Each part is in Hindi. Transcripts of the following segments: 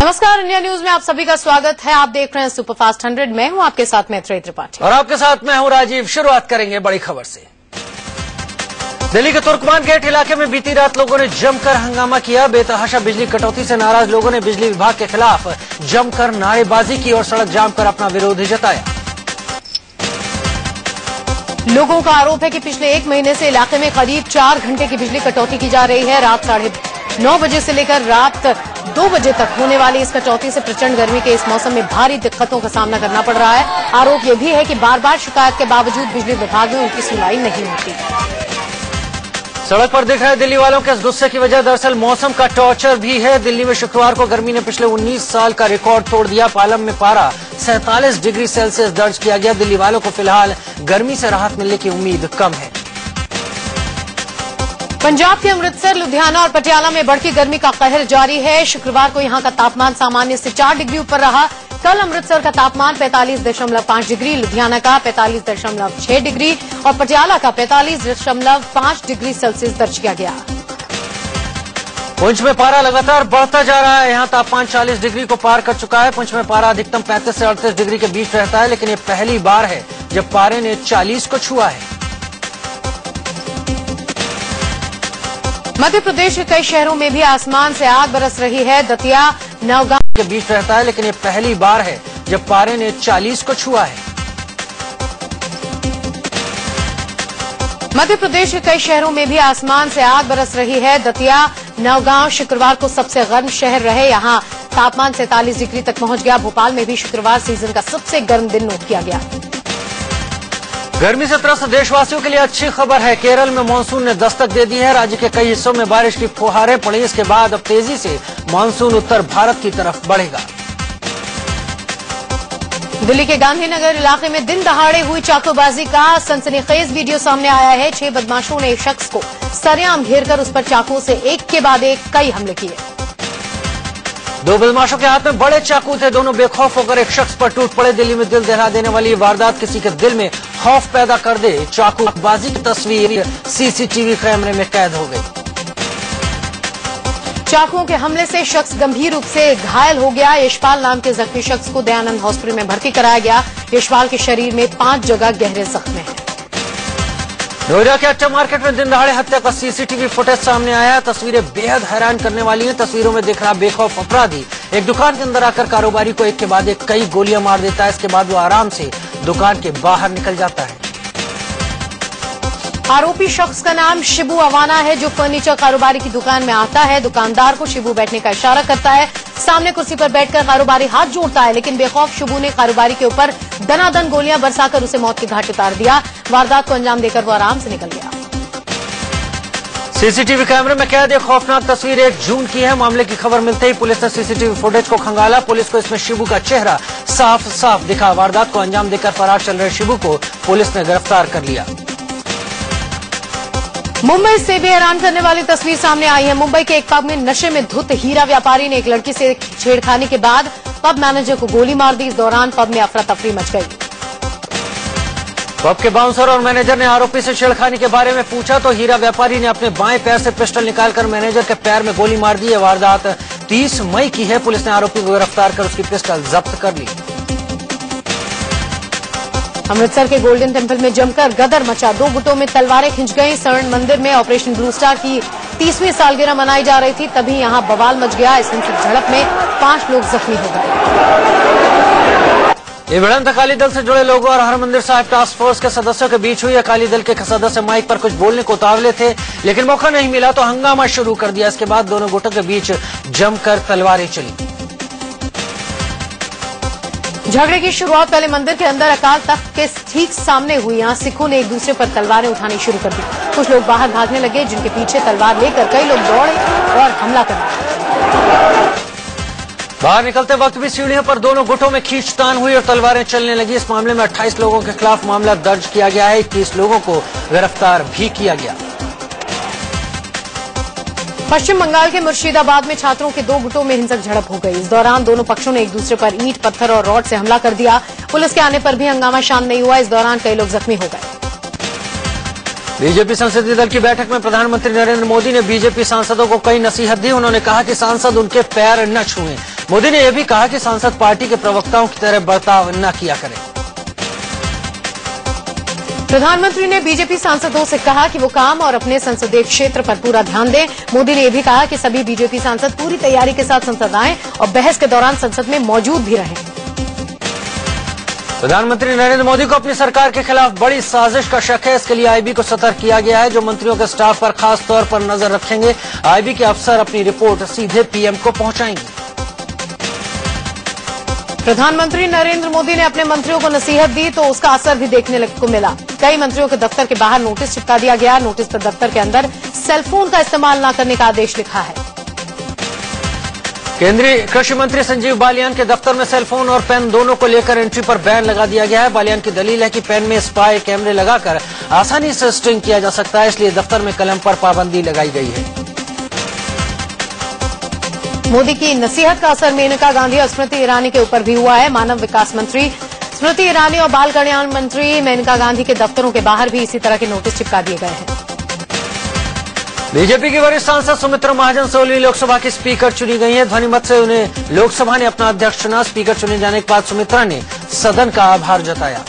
नमस्कार, इंडिया न्यूज में आप सभी का स्वागत है। आप देख रहे हैं सुपरफास्ट 100। मैं हूं आपके साथ मैत्रेयी त्रिपाठी और आपके साथ मैं हूं राजीव। शुरुआत करेंगे बड़ी खबर से। दिल्ली के तुर्कमान गेट इलाके में बीती रात लोगों ने जमकर हंगामा किया। बेतहाशा बिजली कटौती से नाराज लोगों ने बिजली विभाग के खिलाफ जमकर नारेबाजी की और सड़क जाम कर अपना विरोध जताया। लोगों का आरोप है कि पिछले 1 महीने से इलाके में करीब 4 घंटे की बिजली कटौती की जा रही है। रात 9:30 बजे से लेकर रात 2 बजे तक होने वाली इस कटौती से प्रचंड गर्मी के इस मौसम में भारी दिक्कतों का सामना करना पड़ रहा है। आरोप यह भी है कि बार बार शिकायत के बावजूद बिजली विभाग में उनकी सुनवाई नहीं होती। सड़क पर दिख रहे दिल्ली वालों के इस गुस्से की वजह दरअसल मौसम का टॉर्चर भी है। दिल्ली में शुक्रवार को गर्मी ने पिछले 19 साल का रिकॉर्ड तोड़ दिया। पालम में पारा 47 डिग्री सेल्सियस दर्ज किया गया। दिल्ली वालों को फिलहाल गर्मी से राहत मिलने की उम्मीद कम है। पंजाब के अमृतसर, लुधियाना और पटियाला में बढ़ती गर्मी का कहर जारी है। शुक्रवार को यहां का तापमान सामान्य से 4 डिग्री ऊपर रहा। कल अमृतसर का तापमान 45.5 डिग्री, लुधियाना का 45.6 डिग्री और पटियाला का 45.5 डिग्री सेल्सियस दर्ज किया गया। पुंछ में पारा लगातार बढ़ता जा रहा है। यहाँ तापमान 40 डिग्री को पार कर चुका है। पुंछ में पारा अधिकतम 35 से 38 डिग्री के बीच रहता है, लेकिन ये पहली बार है जब पारे ने 40 को छुआ है। मध्य प्रदेश के कई शहरों में भी आसमान से आग बरस रही है। दतिया, नवगांव के बीच रहता है, लेकिन ये पहली बार है जब पारे ने 40 को छुआ है। मध्य प्रदेश के कई शहरों में भी आसमान से आग बरस रही है। दतिया, नवगांव शुक्रवार को सबसे गर्म शहर रहे। यहां तापमान 43 डिग्री तक पहुंच गया। भोपाल में भी शुक्रवार सीजन का सबसे गर्म दिन नोट किया गया। गर्मी से त्रस्त देशवासियों के लिए अच्छी खबर है। केरल में मानसून ने दस्तक दे दी है। राज्य के कई हिस्सों में बारिश की फुहारें पड़ी। इसके बाद अब तेजी से मानसून उत्तर भारत की तरफ बढ़ेगा। दिल्ली के गांधीनगर इलाके में दिन दहाड़े हुई चाकूबाजी का सनसनीखेज वीडियो सामने आया है। 6 बदमाशों ने एक शख्स को सरेआम घेरकर उस पर चाकू से एक के बाद एक कई हमले किए। 2 बदमाशों के हाथ में बड़े चाकू थे। दोनों बेखौफ होकर एक शख्स पर टूट पड़े। दिल्ली में दिल दहला देने वाली वारदात किसी के दिल में खौफ पैदा कर दे। चाकूबाजी की तस्वीर सीसीटीवी कैमरे में कैद हो गई। चाकुओं के हमले से शख्स गंभीर रूप से घायल हो गया। यशपाल नाम के जख्मी शख्स को दयानंद हॉस्पिटल में भर्ती कराया गया। यशपाल के शरीर में 5 जगह गहरे जख्म हैं। नोएडा के अट्टा मार्केट में दिन दहाड़े हत्या का सीसीटीवी फुटेज सामने आया। तस्वीरें बेहद हैरान करने वाली हैं। तस्वीरों में दिख रहा बेखौफ अपराधी एक दुकान के अंदर आकर कारोबारी को एक के बाद एक कई गोलियां मार देता है। इसके बाद वो आराम से दुकान के बाहर निकल जाता है। आरोपी शख्स का नाम शिबू अवाना है, जो फर्नीचर कारोबारी की दुकान में आता है। दुकानदार को शिबू बैठने का इशारा करता है। सामने कुर्सी पर बैठकर कारोबारी हाथ जोड़ता है, लेकिन बेखौफ शिबू ने कारोबारी के ऊपर दनादन गोलियां बरसाकर उसे मौत के घाट उतार दिया। वारदात को अंजाम देकर वो आराम से निकल गया। सीसीटीवी कैमरे में कैद एक खौफनाक तस्वीर 1 जून की है। मामले की खबर मिलते ही पुलिस ने सीसीटीवी फुटेज को खंगाला। पुलिस को इसमें शिबू का चेहरा साफ साफ दिखा। वारदात को अंजाम देकर फरार चल रहे शिबू को पुलिस ने गिरफ्तार कर लिया। मुंबई से भी हैरान करने वाली तस्वीर सामने आई है। मुंबई के एक पब में नशे में धुत हीरा व्यापारी ने एक लड़की से छेड़खानी के बाद पब मैनेजर को गोली मार दी। इस दौरान पब में अफरा तफरी मच गई। पब के बाउंसर और मैनेजर ने आरोपी से छेड़खानी के बारे में पूछा तो हीरा व्यापारी ने अपने बाएं पैर से पिस्टल निकालकर मैनेजर के पैर में गोली मार दी। यह वारदात 30 मई की है। पुलिस ने आरोपी को गिरफ्तार कर उसकी पिस्टल जब्त कर ली। अमृतसर के गोल्डन टेम्पल में जमकर गदर मचा। 2 गुटों में तलवारें खिंच गई। स्वर्ण मंदिर में ऑपरेशन ब्लू स्टार की 30वीं सालगिरह मनाई जा रही थी, तभी यहां बवाल मच गया। इस हिंसक झड़प में 5 लोग जख्मी हो गए। ये भिड़ंत अकाली दल से जुड़े लोगों और हरमंदिर साहिब टास्क फोर्स के सदस्यों के बीच हुई। अकाली दल के सदस्य माइक पर कुछ बोलने को उतावले थे, लेकिन मौका नहीं मिला तो हंगामा शुरू कर दिया। इसके बाद दोनों गुटों के बीच जमकर तलवारें चली। झगड़े की शुरुआत पहले मंदिर के अंदर अकाल तख्त के ठीक सामने हुई। यहां सिखों ने एक दूसरे पर तलवारें उठानी शुरू कर दी। कुछ लोग बाहर भागने लगे, जिनके पीछे तलवार लेकर कई लोग दौड़े और हमला कर दिया। बाहर निकलते वक्त भी सीढ़ियों पर दोनों गुटों में खींचतान हुई और तलवारें चलने लगी। इस मामले में 28 लोगों के खिलाफ मामला दर्ज किया गया है। 21 लोगों को गिरफ्तार भी किया गया। पश्चिम बंगाल के मुर्शिदाबाद में छात्रों के 2 गुटों में हिंसक झड़प हो गई। इस दौरान दोनों पक्षों ने एक दूसरे पर ईंट, पत्थर और रॉड से हमला कर दिया। पुलिस के आने पर भी हंगामा शांत नहीं हुआ। इस दौरान कई लोग जख्मी हो गए। बीजेपी संसदीय दल की बैठक में प्रधानमंत्री नरेंद्र मोदी ने बीजेपी सांसदों को कई नसीहत दी। उन्होंने कहा कि सांसद उनके पैर न छुएं। मोदी ने यह भी कहा कि सांसद पार्टी के प्रवक्ताओं की तरह बर्ताव न किया करें। प्रधानमंत्री ने बीजेपी सांसदों से कहा कि वो काम और अपने संसदीय क्षेत्र पर पूरा ध्यान दें। मोदी ने यह भी कहा कि सभी बीजेपी सांसद पूरी तैयारी के साथ संसद आएं और बहस के दौरान संसद में मौजूद भी रहें। प्रधानमंत्री नरेंद्र मोदी को अपनी सरकार के खिलाफ बड़ी साजिश का शक है। इसके लिए आईबी को सतर्क किया गया है, जो मंत्रियों के स्टाफ पर खास तौर पर नजर रखेंगे। आईबी के अफसर अपनी रिपोर्ट सीधे पीएम को पहुंचाएंगे। प्रधानमंत्री नरेंद्र मोदी ने अपने मंत्रियों को नसीहत दी तो उसका असर भी देखने को मिला। कई मंत्रियों के दफ्तर के बाहर नोटिस चिपका दिया गया। नोटिस पर दफ्तर के अंदर सेलफोन का इस्तेमाल न करने का आदेश लिखा है। केंद्रीय कृषि मंत्री संजीव बालियान के दफ्तर में सेलफोन और पेन दोनों को लेकर एंट्री पर बैन लगा दिया गया है। बालियान की दलील है कि पेन में स्पाई कैमरे लगाकर आसानी से स्ट्रिंग किया जा सकता है, इसलिए दफ्तर में कलम पर पाबंदी लगाई गई है। मोदी की नसीहत का असर मेनका गांधी और स्मृति ईरानी के ऊपर भी हुआ है। मानव विकास मंत्री स्मृति ईरानी और बाल कल्याण मंत्री मेनका गांधी के दफ्तरों के बाहर भी इसी तरह के नोटिस चिपका दिए गए हैं। बीजेपी की वरिष्ठ सांसद सुमित्रा महाजन 16वीं लोकसभा की स्पीकर चुनी गई हैं। ध्वनिमत से उन्हें लोकसभा ने अपना अध्यक्ष चुना। स्पीकर चुने जाने के बाद सुमित्रा ने सदन का आभार जताया।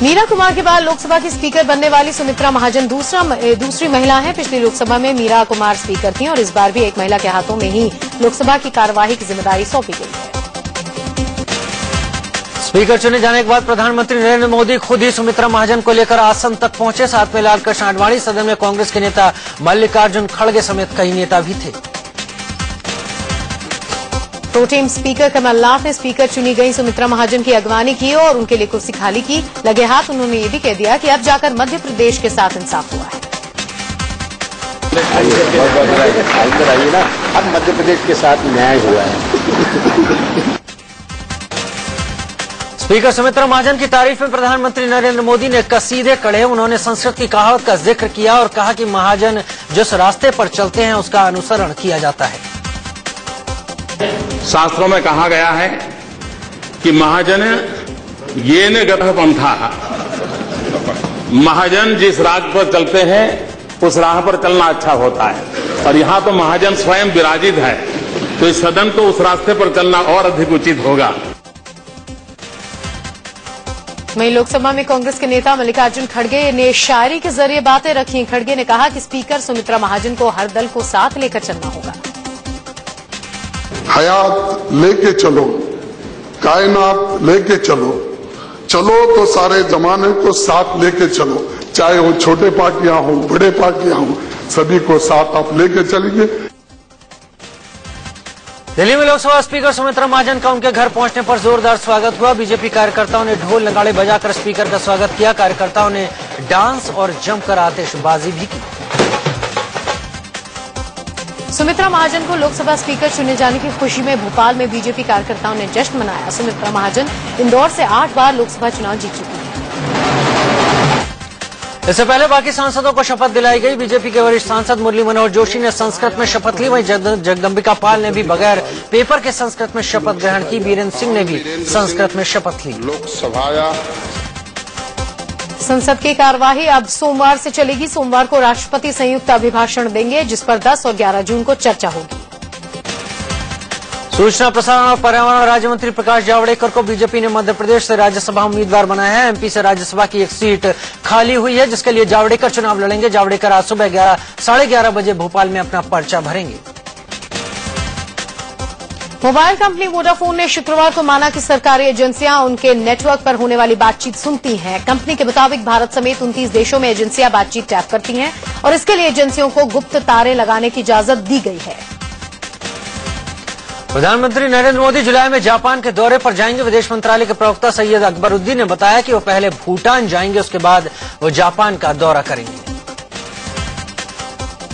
मीरा कुमार के बाद लोकसभा की स्पीकर बनने वाली सुमित्रा महाजन दूसरी महिला हैं। पिछली लोकसभा में मीरा कुमार स्पीकर थीं और इस बार भी एक महिला के हाथों में ही लोकसभा की कार्यवाही की जिम्मेदारी सौंपी गई है। स्पीकर चुने जाने के बाद प्रधानमंत्री नरेंद्र मोदी खुद ही सुमित्रा महाजन को लेकर आसन तक पहुंचे। साथ में लालकृष्ण आडवाणी, सदन में कांग्रेस के नेता मल्लिकार्जुन खड़गे समेत कई नेता भी थे। प्रोटेम स्पीकर कमलनाथ ने स्पीकर चुनी गई सुमित्रा महाजन की अगवानी की और उनके लिए कुर्सी खाली की। लगे हाथ उन्होंने ये भी कह दिया कि अब जाकर मध्य प्रदेश के साथ इंसाफ हुआ है। आइए ना, अब मध्य प्रदेश के साथ न्याय हुआ है। स्पीकर सुमित्रा महाजन की तारीफ में प्रधानमंत्री नरेंद्र मोदी ने कसीदे कढ़े। उन्होंने संस्कृत की कहावत का जिक्र किया और कहा कि महाजन जिस रास्ते पर चलते हैं उसका अनुसरण किया जाता है। शास्त्रों में कहा गया है कि महाजन ये न गतः पंथा, महाजन जिस राह पर चलते हैं उस राह पर चलना अच्छा होता है। और यहां तो महाजन स्वयं विराजित है, तो इस सदन को उस रास्ते पर चलना और अधिक उचित होगा। वहीं लोकसभा में कांग्रेस के नेता मल्लिकार्जुन खड़गे ने शायरी के जरिए बातें रखी। खड़गे ने कहा कि स्पीकर सुमित्रा महाजन को हर दल को साथ लेकर चलना होगा। हयात लेके चलो, कायनात लेके चलो, चलो तो सारे जमाने को साथ लेके चलो, चाहे वो छोटे पार्टियां हो बड़े पार्टियां हो, सभी को साथ आप लेके चलेंगे। दिल्ली में लोकसभा स्पीकर सुमित्रा महाजन का उनके घर पहुंचने पर जोरदार स्वागत हुआ। बीजेपी कार्यकर्ताओं ने ढोल नगाड़े बजाकर स्पीकर का स्वागत किया। कार्यकर्ताओं ने डांस और जमकर आतिशबाजी भी की। सुमित्रा महाजन को लोकसभा स्पीकर चुने जाने की खुशी में भोपाल में बीजेपी कार्यकर्ताओं ने जश्न मनाया। सुमित्रा महाजन इंदौर से 8 बार लोकसभा चुनाव जीत चुकी हैं। इससे पहले बाकी सांसदों को शपथ दिलाई गई। बीजेपी के वरिष्ठ सांसद मुरली मनोहर जोशी ने संस्कृत में शपथ ली। वहीं जगदम्बिका पाल ने भी बगैर पेपर के संस्कृत में शपथ ग्रहण की। बीरेन्द्र सिंह ने भी संस्कृत में शपथ ली। लोकसभा संसद की कार्यवाही अब सोमवार से चलेगी। सोमवार को राष्ट्रपति संयुक्त अभिभाषण देंगे, जिस पर 10 और 11 जून को चर्चा होगी। सूचना प्रसारण और पर्यावरण राज्य मंत्री प्रकाश जावड़ेकर को बीजेपी ने मध्य प्रदेश से राज्यसभा उम्मीदवार बनाया है। एमपी से राज्यसभा की एक सीट खाली हुई है, जिसके लिए जावड़ेकर चुनाव लड़ेंगे। जावड़ेकर आज सुबह 11:30 बजे भोपाल में अपना पर्चा भरेंगे। मोबाइल कंपनी वोडाफोन ने शुक्रवार को माना कि सरकारी एजेंसियां उनके नेटवर्क पर होने वाली बातचीत सुनती हैं। कंपनी के मुताबिक भारत समेत 29 देशों में एजेंसियां बातचीत टैप करती हैं और इसके लिए एजेंसियों को गुप्त तारे लगाने की इजाजत दी गई है। प्रधानमंत्री नरेंद्र मोदी जुलाई में जापान के दौरे पर जाएंगे। विदेश मंत्रालय के प्रवक्ता सैयद अकबरुद्दीन ने बताया कि वो पहले भूटान जाएंगे, उसके बाद वो जापान का दौरा करेंगे।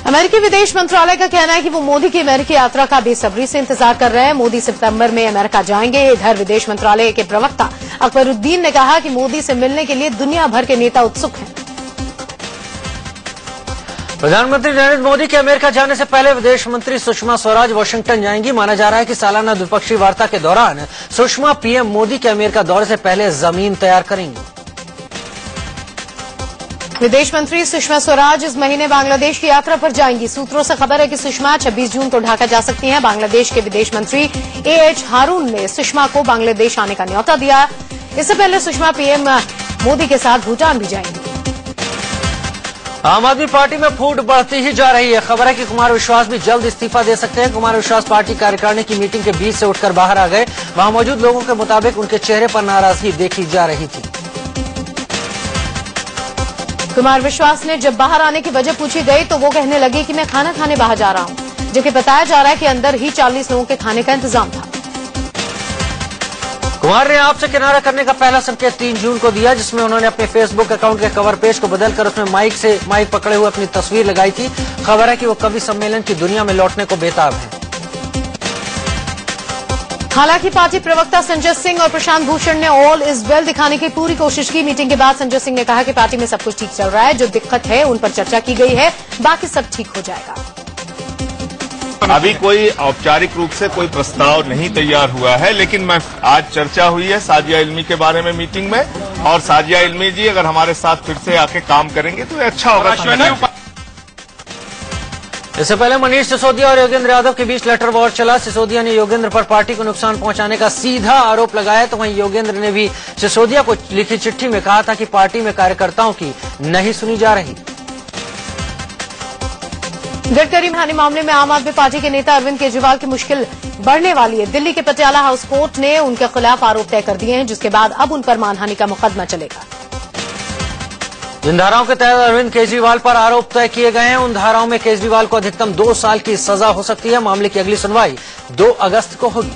अमेरिकी विदेश मंत्रालय का कहना है कि वो मोदी की अमेरिकी यात्रा का बेसब्री से इंतजार कर रहे हैं। मोदी सितंबर में अमेरिका जाएंगे। इधर विदेश मंत्रालय के प्रवक्ता अकबरुद्दीन ने कहा कि मोदी से मिलने के लिए दुनिया भर के नेता उत्सुक हैं। प्रधानमंत्री नरेंद्र मोदी के अमेरिका जाने से पहले विदेश मंत्री सुषमा स्वराज वाशिंगटन जाएंगी। माना जा रहा है कि सालाना द्विपक्षीय वार्ता के दौरान सुषमा पीएम मोदी के अमेरिका दौरे से पहले जमीन तैयार करेंगी। विदेश मंत्री सुषमा स्वराज इस महीने बांग्लादेश की यात्रा पर जाएंगी। सूत्रों से खबर है कि सुषमा 26 जून को ढाका जा सकती हैं। बांग्लादेश के विदेश मंत्री AH हारून ने सुषमा को बांग्लादेश आने का न्योता दिया। इससे पहले सुषमा PM मोदी के साथ भूटान भी जाएंगी। आम आदमी पार्टी में फूट बढ़ती ही जा रही है। खबर है कि कुमार विश्वास भी जल्द इस्तीफा दे सकते हैं। कुमार विश्वास पार्टी कार्यकारिणी की मीटिंग के बीच से उठकर बाहर आ गए। वहां मौजूद लोगों के मुताबिक उनके चेहरे पर नाराजगी देखी जा रही थी। कुमार विश्वास ने जब बाहर आने की वजह पूछी गई तो वो कहने लगे कि मैं खाना खाने बाहर जा रहा हूं, जबकि बताया जा रहा है कि अंदर ही 40 लोगों के खाने का इंतजाम था। कुमार ने आपसे किनारा करने का पहला संकेत 3 जून को दिया, जिसमें उन्होंने अपने फेसबुक अकाउंट के कवर पेज को बदलकर उसमें माइक पकड़े हुए अपनी तस्वीर लगाई थी। खबर है कि वो कवि सम्मेलन की दुनिया में लौटने को बेताब है। हालांकि पार्टी प्रवक्ता संजय सिंह और प्रशांत भूषण ने ऑल इज वेल दिखाने की पूरी कोशिश की। मीटिंग के बाद संजय सिंह ने कहा कि पार्टी में सब कुछ ठीक चल रहा है, जो दिक्कत है उन पर चर्चा की गई है, बाकी सब ठीक हो जाएगा। अभी कोई औपचारिक रूप से कोई प्रस्ताव नहीं तैयार हुआ है, लेकिन आज चर्चा हुई है साजिया इल्मी के बारे में मीटिंग में, और साजिया इल्मी जी अगर हमारे साथ फिर से आके काम करेंगे तो अच्छा होगा। इससे पहले मनीष सिसोदिया और योगेंद्र यादव के बीच लेटर वॉर चला। सिसोदिया ने योगेंद्र पर पार्टी को नुकसान पहुंचाने का सीधा आरोप लगाया, तो वहीं योगेंद्र ने भी सिसोदिया को लिखी चिट्ठी में कहा था कि पार्टी में कार्यकर्ताओं की नहीं सुनी जा रही। गडकरी हानि मामले में आम आदमी पार्टी के नेता अरविंद केजरीवाल की मुश्किल बढ़ने वाली है। दिल्ली के पटियाला हाउस कोर्ट ने उनके खिलाफ आरोप तय कर दिए हैं, जिसके बाद अब उन पर मानहानि का मुकदमा चलेगा। जिन धाराओं के तहत अरविंद केजरीवाल पर आरोप तय किए गए हैं, उन धाराओं में केजरीवाल को अधिकतम 2 साल की सजा हो सकती है। मामले की अगली सुनवाई 2 अगस्त को होगी।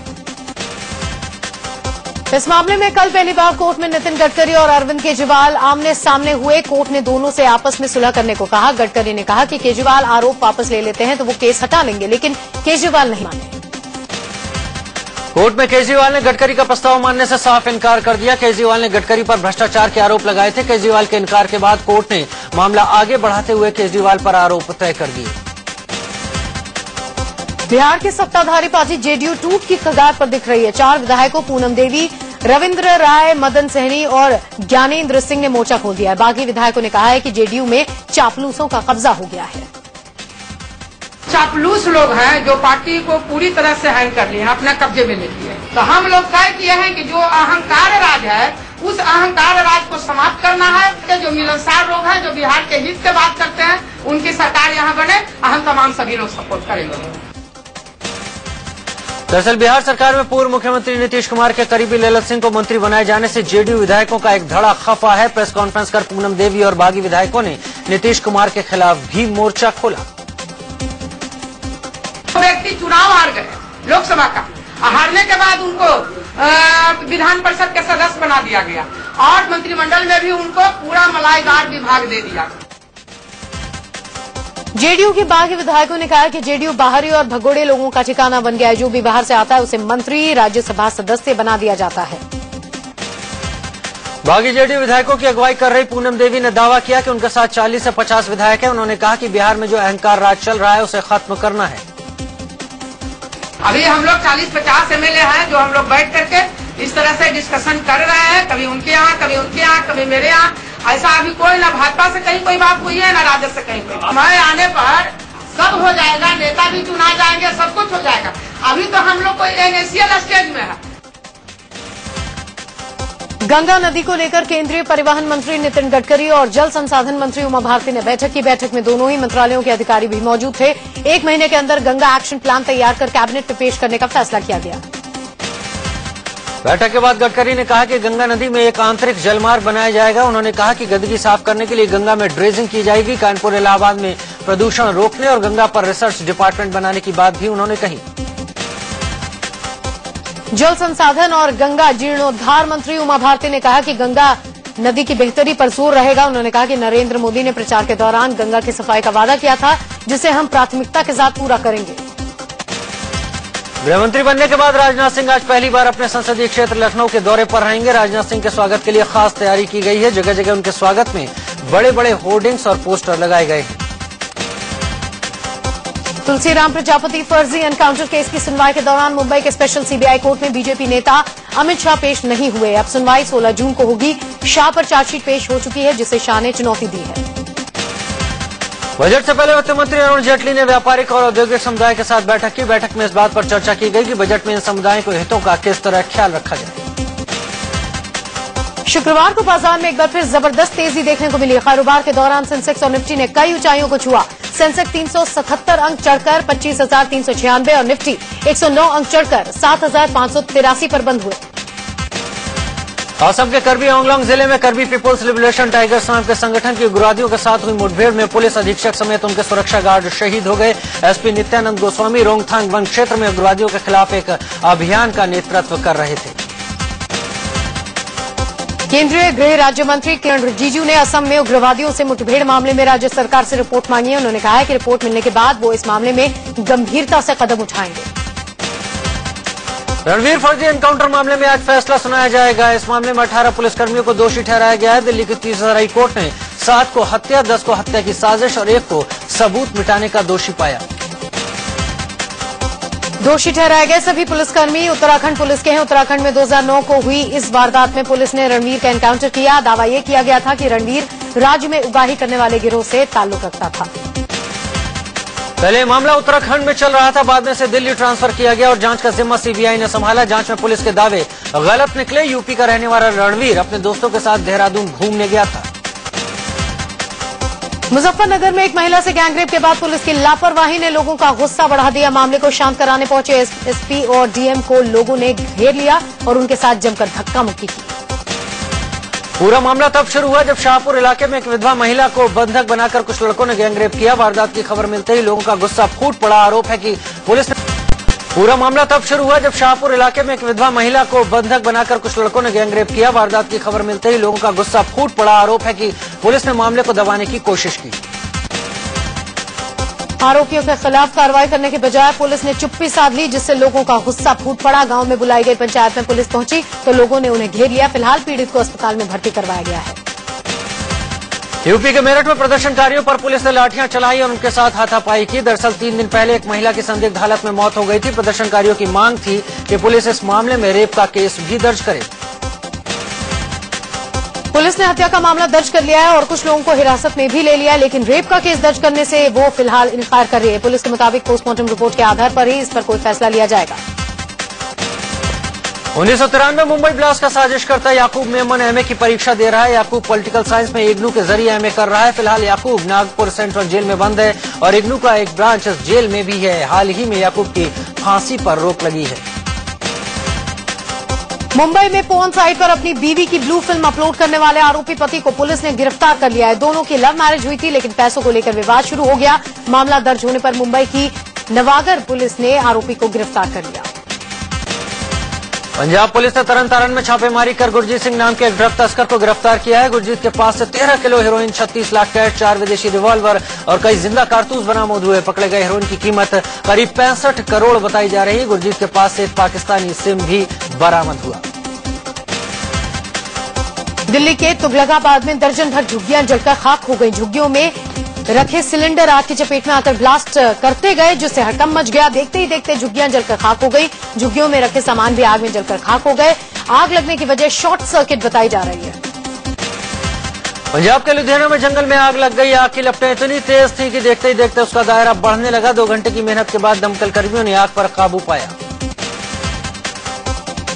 इस मामले में कल पहली बार कोर्ट में नितिन गडकरी और अरविंद केजरीवाल आमने सामने हुए। कोर्ट ने दोनों से आपस में सुलह करने को कहा। गडकरी ने कहा कि केजरीवाल आरोप वापस ले लेते हैं तो वो केस हटा लेंगे, लेकिन केजरीवाल नहीं माने। कोर्ट में केजरीवाल ने गडकरी का प्रस्ताव मानने से साफ इनकार कर दिया। केजरीवाल ने गडकरी पर भ्रष्टाचार के आरोप लगाए थे। केजरीवाल के इनकार के बाद कोर्ट ने मामला आगे बढ़ाते हुए केजरीवाल पर आरोप तय कर दिए। बिहार की सत्ताधारी पार्टी JDU टूट की कगार पर दिख रही है। 4 विधायकों पूनम देवी, रविंद्र राय, मदन सहनी और ज्ञानेंद्र सिंह ने मोर्चा खोल दिया है। बाकी विधायकों ने कहा है कि JDU में चापलूसों का कब्जा हो गया है। चापलूस लोग हैं जो पार्टी को पूरी तरह से हैंग कर लिए हैं, अपने कब्जे में ले लिए। तो हम लोग तय किए हैं कि जो अहंकार राज है उस अहंकार राज को समाप्त करना है। जो मिलनसार लोग हैं, जो बिहार के हित से बात करते हैं, उनकी सरकार यहाँ बने। हम तमाम सभी लोग सपोर्ट करेंगे। दरअसल बिहार सरकार में पूर्व मुख्यमंत्री नीतीश कुमार के करीबी ललित सिंह को मंत्री बनाए जाने से JDU विधायकों का एक धड़ा खफा है। प्रेस कॉन्फ्रेंस कर पूनम देवी और बागी विधायकों ने नीतीश कुमार के खिलाफ भी मोर्चा खोला। व्यक्ति चुनाव हार गए लोकसभा का, हारने के बाद उनको विधान परिषद के सदस्य बना दिया गया और मंत्रिमंडल में भी उनको पूरा मलाईदार विभाग दे दिया। JDU के बागी विधायकों ने कहा कि JDU बाहरी और भगोड़े लोगों का ठिकाना बन गया है। जो भी बाहर से आता है उसे मंत्री, राज्यसभा सदस्य बना दिया जाता है। बागी JDU विधायकों की अगुवाई कर रही पूनम देवी ने दावा किया कि उनके साथ 40 से 50 विधायक हैं। उन्होंने कहा कि बिहार में जो अहंकार राज चल रहा है उसे खत्म करना है। अभी हम लोग 40-50 MLA हैं जो हम लोग बैठ करके इस तरह से डिस्कशन कर रहे हैं, कभी उनके यहाँ, कभी उनके यहाँ, कभी मेरे यहाँ। ऐसा अभी कोई ना भाजपा से कहीं कोई बात हुई है, ना राजद से कहीं कोई। मैं आने पर सब हो जाएगा, नेता भी चुना जाएंगे, सब कुछ हो जाएगा। अभी तो हम लोग कोई इनिशियल स्टेज में है। गंगा नदी को लेकर केंद्रीय परिवहन मंत्री नितिन गडकरी और जल संसाधन मंत्री उमा भारती ने बैठक की। बैठक में दोनों ही मंत्रालयों के अधिकारी भी मौजूद थे। 1 महीने के अंदर गंगा एक्शन प्लान तैयार कर कैबिनेट में पेश करने का फैसला किया गया। बैठक के बाद गडकरी ने कहा कि गंगा नदी में एक आंतरिक जलमार्ग बनाया जाएगा। उन्होंने कहा कि गंदगी साफ करने के लिए गंगा में ड्रेजिंग की जाएगी। कानपुर इलाहाबाद में प्रदूषण रोकने और गंगा पर रिसर्च डिपार्टमेंट बनाने की बात भी उन्होंने कही। जल संसाधन और गंगा जीर्णोद्धार मंत्री उमा भारती ने कहा कि गंगा नदी की बेहतरी पर जोर रहेगा। उन्होंने कहा कि नरेंद्र मोदी ने प्रचार के दौरान गंगा की सफाई का वादा किया था, जिसे हम प्राथमिकता के साथ पूरा करेंगे। गृहमंत्री बनने के बाद राजनाथ सिंह आज पहली बार अपने संसदीय क्षेत्र लखनऊ के दौरे पर रहेंगे। राजनाथ सिंह के स्वागत के लिए खास तैयारी की गई है। जगह जगह उनके स्वागत में बड़े बड़े होर्डिंग्स और पोस्टर लगाए गए हैं। तुलसीराम प्रजापति फर्जी एनकाउंटर केस की सुनवाई के दौरान मुंबई के स्पेशल CBI कोर्ट में बीजेपी नेता अमित शाह पेश नहीं हुए। अब सुनवाई 16 जून को होगी। शाह पर चार्जशीट पेश हो चुकी है, जिसे शाह ने चुनौती दी है। बजट से पहले वित्त मंत्री अरुण जेटली ने व्यापारिक और औद्योगिक समुदाय के साथ बैठक की। बैठक में इस बात पर चर्चा की गई कि बजट में इन समुदायों के हितों का किस तरह ख्याल रखा जाए। शुक्रवार को बाजार में एक बार फिर जबरदस्त तेजी देखने को मिली। कारोबार के दौरान सेंसेक्स और निफ्टी ने कई ऊंचाइयों को छुआ। सेंसेक्स 377 अंक चढ़कर 25,396 और निफ्टी 109 अंक चढ़कर 7,583 पर बंद हुए। असम के करबी आंगलोंग जिले में करबी पीपुल्स लिबरेशन टाइगर्स नाम के संगठन के उग्रवादियों के साथ हुई मुठभेड़ में पुलिस अधीक्षक समेत उनके सुरक्षा गार्ड शहीद हो गए। एसपी नित्यानंद गोस्वामी रोंगथांग वन क्षेत्र में उग्रवादियों के खिलाफ एक अभियान का नेतृत्व कर रहे थे। केंद्रीय गृह राज्य मंत्री किरण रिजिजू ने असम में उग्रवादियों से मुठभेड़ मामले में राज्य सरकार से रिपोर्ट मांगी है। उन्होंने कहा है कि रिपोर्ट मिलने के बाद वो इस मामले में गंभीरता से कदम उठाएंगे। रणवीर फर्जी एनकाउंटर मामले में आज फैसला सुनाया जाएगा। इस मामले में 18 पुलिसकर्मियों को दोषी ठहराया गया है। दिल्ली की 30 कोर्ट ने 7 को हत्या, 10 को हत्या की साजिश और 1 को सबूत मिटाने का दोषी पाया। दोषी ठहराए गए सभी पुलिसकर्मी उत्तराखंड पुलिस के हैं। उत्तराखंड में 2009 को हुई इस वारदात में पुलिस ने रणवीर का एनकाउंटर किया। दावा यह किया गया था कि रणवीर राज्य में उगाही करने वाले गिरोह से ताल्लुक रखता था। पहले मामला उत्तराखंड में चल रहा था, बाद में से दिल्ली ट्रांसफर किया गया और जांच का जिम्मा सीबीआई ने संभाला। जांच में पुलिस के दावे गलत निकले। यूपी का रहने वाला रणवीर अपने दोस्तों के साथ देहरादून घूमने गया था। मुजफ्फरनगर में एक महिला से गैंगरेप के बाद पुलिस की लापरवाही ने लोगों का गुस्सा बढ़ा दिया। मामले को शांत कराने पहुंचे एसपी और डीएम को लोगों ने घेर लिया और उनके साथ जमकर धक्का मुक्की की। पूरा मामला तब शुरू हुआ जब शाहपुर इलाके में एक विधवा महिला को बंधक बनाकर कुछ लड़कों ने गैंगरेप किया। वारदात की खबर मिलते ही लोगों का गुस्सा फूट पड़ा। आरोप है कि पुलिस ने पूरा मामला तब शुरू हुआ जब शाहपुर इलाके में एक विधवा महिला को बंधक बनाकर कुछ लड़कों ने गैंगरेप किया। वारदात की खबर मिलते ही लोगों का गुस्सा फूट पड़ा। आरोप है कि पुलिस ने मामले को दबाने की कोशिश की। आरोपियों के खिलाफ कार्रवाई करने के बजाय पुलिस ने चुप्पी साध ली, जिससे लोगों का गुस्सा फूट पड़ा। गांव में बुलाई गई पंचायत में पुलिस पहुंची तो लोगों ने उन्हें घेर लिया। फिलहाल पीड़ित को अस्पताल में भर्ती करवाया गया है। यूपी के मेरठ में प्रदर्शनकारियों पर पुलिस ने लाठियां चलाई और उनके साथ हाथापाई की। दरअसल 3 दिन पहले एक महिला की संदिग्ध हालत में मौत हो गई थी। प्रदर्शनकारियों की मांग थी कि पुलिस इस मामले में रेप का केस भी दर्ज करे। पुलिस ने हत्या का मामला दर्ज कर लिया है और कुछ लोगों को हिरासत में भी ले लिया है, लेकिन रेप का केस दर्ज करने से वो फिलहाल इनकार कर रही है। पुलिस के मुताबिक पोस्टमार्टम रिपोर्ट के आधार पर ही इस पर कोई फैसला लिया जाएगा। 1993 में मुंबई ब्लास्ट का साजिश करता याकूब मेमन एमए की परीक्षा दे रहा है। याकूब पॉलिटिकल साइंस में इग्नू के जरिए एमए कर रहा है। फिलहाल याकूब नागपुर सेंट्रल जेल में बंद है और इग्नू का एक ब्रांच इस जेल में भी है। हाल ही में याकूब की फांसी पर रोक लगी है। मुंबई में पोर्न साइट पर अपनी बीवी की ब्लू फिल्म अपलोड करने वाले आरोपी पति को पुलिस ने गिरफ्तार कर लिया है। दोनों की लव मैरिज हुई थी, लेकिन पैसों को लेकर विवाद शुरू हो गया। मामला दर्ज होने पर मुंबई की नवागर पुलिस ने आरोपी को गिरफ्तार कर लिया। पंजाब पुलिस ने तरन तारण में छापेमारी कर गुरजीत सिंह नाम के एक ड्रग तस्कर को गिरफ्तार किया है। गुरजीत के पास से 13 किलो हेरोइन, 36 लाख कैश, 4 विदेशी रिवॉल्वर और कई जिंदा कारतूस बरामद हुए। पकड़े गए हेरोइन की कीमत करीब 65 करोड़ बताई जा रही है। गुरजीत के पास से एक पाकिस्तानी सिम भी बरामद हुआ। दिल्ली के तुगलकाबाद में दर्जन भर झुग्गियां जलकर खाक हो गई। झुग्गियों में रखे सिलेंडर आग की चपेट में आकर ब्लास्ट करते गए, जिससे हड़कंप मच गया। देखते ही देखते झुग्गियां जलकर खाक हो गई। झुग्गियों में रखे सामान भी आग में जलकर खाक हो गए। आग लगने की वजह शॉर्ट सर्किट बताई जा रही है। पंजाब के लुधियाना में जंगल में आग लग गई। आग की लपटें इतनी तेज थी कि देखते ही देखते उसका दायरा बढ़ने लगा। 2 घंटे की मेहनत के बाद दमकल कर्मियों ने आग पर काबू पाया।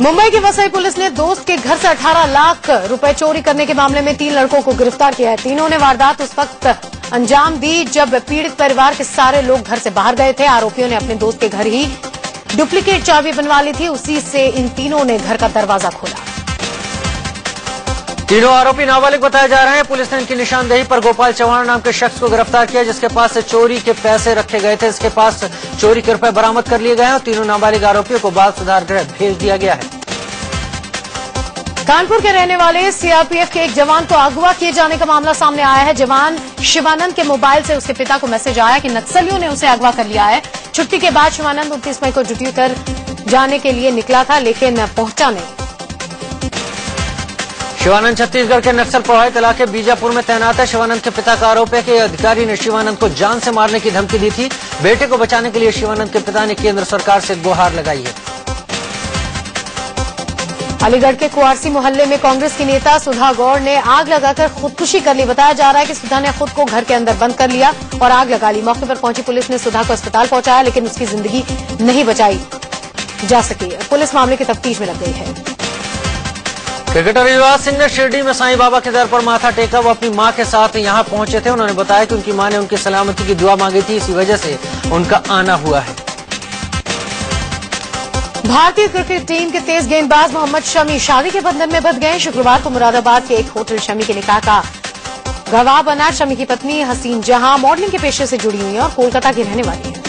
मुंबई की वसई पुलिस ने दोस्त के घर से 18 लाख रुपए चोरी करने के मामले में 3 लड़कों को गिरफ्तार किया है। तीनों ने वारदात उस वक्त अंजाम दी जब पीड़ित परिवार के सारे लोग घर से बाहर गए थे। आरोपियों ने अपने दोस्त के घर ही डुप्लीकेट चाबी बनवा ली थी। उसी से इन तीनों ने घर का दरवाजा खोला। तीनों आरोपी नाबालिग बताए जा रहे हैं। पुलिस ने इनकी निशानदेही पर गोपाल चौहान नाम के शख्स को गिरफ्तार किया, जिसके पास से चोरी के पैसे रखे गए थे। इसके पास चोरी के रुपए बरामद कर लिए गए हैं और तीनों नाबालिग आरोपियों को बाल सुधार गृह भेज दिया गया है। कानपुर के रहने वाले सीआरपीएफ के एक जवान को अगवा किए जाने का मामला सामने आया है। जवान शिवानंद के मोबाइल से उसके पिता को मैसेज आया कि नक्सलियों ने उसे अगवा कर लिया है। छुट्टी के बाद शिवानंद 29 मई को ड्यूटी उतर जाने के लिए निकला था, लेकिन पहुंचा नहीं। शिवानंद छत्तीसगढ़ के नक्सल प्रभावित इलाके बीजापुर में तैनात है। शिवानंद के पिता का आरोप है कि अधिकारी ने शिवानंद को जान से मारने की धमकी दी थी। बेटे को बचाने के लिए शिवानंद के पिता ने केंद्र सरकार से गुहार लगाई है। अलीगढ़ के कुआरसी मोहल्ले में कांग्रेस की नेता सुधा गौड़ ने आग लगाकर खुदकुशी कर ली। बताया जा रहा है कि सुधा ने खुद को घर के अंदर बंद कर लिया और आग लगा ली। मौके पर पहुंची पुलिस ने सुधा को अस्पताल पहुंचाया, लेकिन उसकी जिंदगी नहीं बचाई जा सकी। पुलिस मामले की तफ्तीश में लग गई है। क्रिकेटर युवराज सिंह ने शिरडी में साईं बाबा के दर पर माथा टेका। वो अपनी मां के साथ यहां पहुंचे थे। उन्होंने बताया कि उनकी मां ने उनकी सलामती की दुआ मांगी थी, इसी वजह से उनका आना हुआ है। भारतीय क्रिकेट टीम के तेज गेंदबाज मोहम्मद शमी शादी के बंधन में बंध गए। शुक्रवार को मुरादाबाद के एक होटल शमी के निकाह का गवाह बना। शमी की पत्नी हसीन जहां मॉडलिंग के पेशे से जुड़ी हुई है और कोलकाता की रहने वाली है।